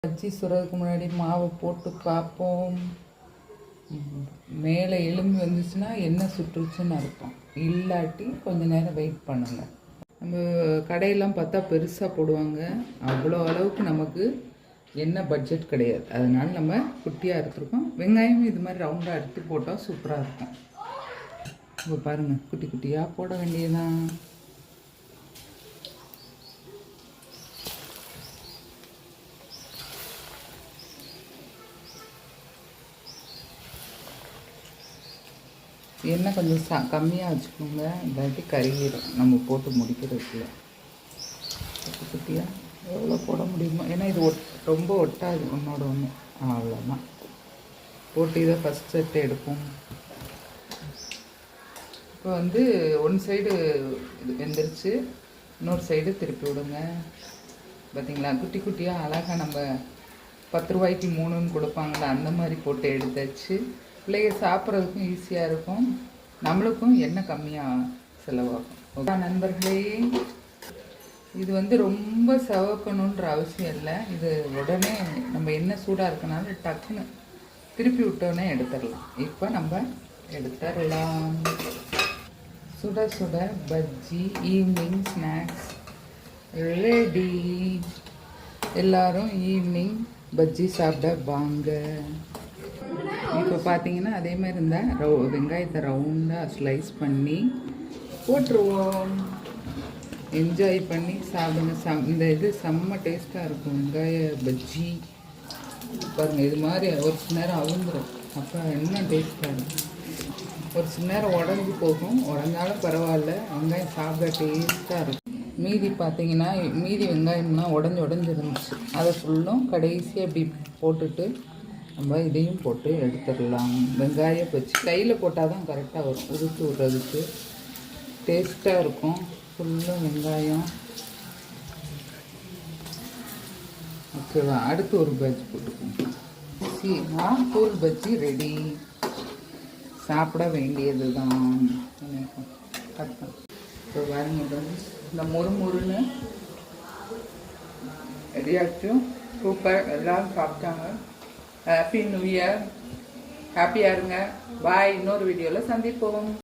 பஜ்ஜி சுடுறதுக்கு முன்னாடி மாவை போட்டு பார்ப்போம். மேலே எலும்பி வந்துச்சுன்னா எண்ணெய் சுட்டுருச்சுன்னு அர்த்தம். இல்லாட்டி கொஞ்சம் நேரம் வெயிட் பண்ணுங்க. நம்ம கடையெல்லாம் பார்த்தா பெருசாக போடுவாங்க. அவ்வளோ அளவுக்கு நமக்கு எண்ணெய் பட்ஜெட் கிடையாது. அதனால நம்ம குட்டியாக எடுத்துருக்கோம். வெங்காயமும் இது மாதிரி ரவுண்டாக எடுத்து போட்டால் சூப்பராக இருக்கும். இப்போ பாருங்கள், குட்டி குட்டியாக போட வேண்டியதுதான். எண்ணெய் கொஞ்சம் கம்மியாக வச்சுக்கோங்க, இல்லாட்டி கருகிடும் நம்ம போட்டு முடிக்கிறதுக்குள்ள. குட்டி குட்டியாக எவ்வளோ போட முடியுமோ, ஏன்னா இது ரொம்ப ஒட்டாது ஒன்றோட ஒன்று. அவ்வளோதான் போட்டு இதை ஃபஸ்ட் செட்டு எடுப்போம். இப்போ வந்து ஒன் சைடு வெந்துருச்சு, இன்னொரு சைடு திருப்பி விடுங்க. பார்த்திங்களா, குட்டி குட்டியாக அழகாக நம்ம 10 ரூபாய்க்கு 3ன்னு கொடுப்பாங்களே அந்த மாதிரி போட்டு எடுத்தாச்சு. பிள்ளைங்க சாப்பிட்றதுக்கும் ஈஸியாக இருக்கும், நம்மளுக்கும் எண்ணெய் கம்மியாக செலவாகும். நண்பர்களே, இது வந்து ரொம்ப செவக்கணுன்ற அவசியம் இல்லை. இது உடனே நம்ம எண்ணெய் சூடாக இருக்கனால டக்குன்னு திருப்பி விட்டோன்னே எடுத்துடலாம். இப்போ நம்ம எடுத்துடலாம். சுட சுட பஜ்ஜி ஈவினிங் ஸ்நாக்ஸ் ரெடி. எல்லாரும் ஈவினிங் பஜ்ஜி சாப்பிட வாங்க. இப்போ பார்த்தீங்கன்னா அதே மாதிரி இருந்தால் வெங்காயத்தை ரவுண்டாக ஸ்லைஸ் பண்ணி போட்டுருவோம். என்ஜாய் பண்ணி சாப்பிடுங்க. இந்த இது செம்ம டேஸ்ட்டாக இருக்கும் வெங்காய பஜ்ஜி. பாருங்கள், இது மாதிரி ஒரு சில நேரம் அவுந்துடும், அப்போ இன்னும் டேஸ்ட்டாக இருக்கும். ஒரு சில நேரம் உடஞ்சி போகும், உடஞ்சாலும் பரவாயில்ல, வெங்காயம் சாப்பிட டேஸ்ட்டாக இருக்கும். மீதி பார்த்தீங்கன்னா மீதி வெங்காயம்லாம் உடஞ்சி இருந்துச்சு, அதை ஃபுல்லும் கடைசியாக இப்படி போட்டுட்டு நம்ம இதையும் போட்டு எடுத்துடலாம். வெங்காயம் வச்சு கையில் போட்டால் தான் கரெக்டாக வரும், உதுத்து விடுறதுக்கு டேஸ்ட்டாக இருக்கும். ஃபுல்லும் வெங்காயம். ஓகேவா, அடுத்து ஒரு பஜ்ஜி போட்டுக்கோங்க. தூள் பஜ்ஜி ரெடி. சாப்பிட வேண்டியது தான். இப்போ பாருங்க, இந்த முறுமுறுன்னு ரெடியாச்சும். சூப்பர், எல்லோரும் சாப்பிட்டாங்க. ஹாப்பி நியூ இயர், ஹாப்பியாக இருங்க. பாய். இன்னொரு வீடியோவில் சந்திப்போம்.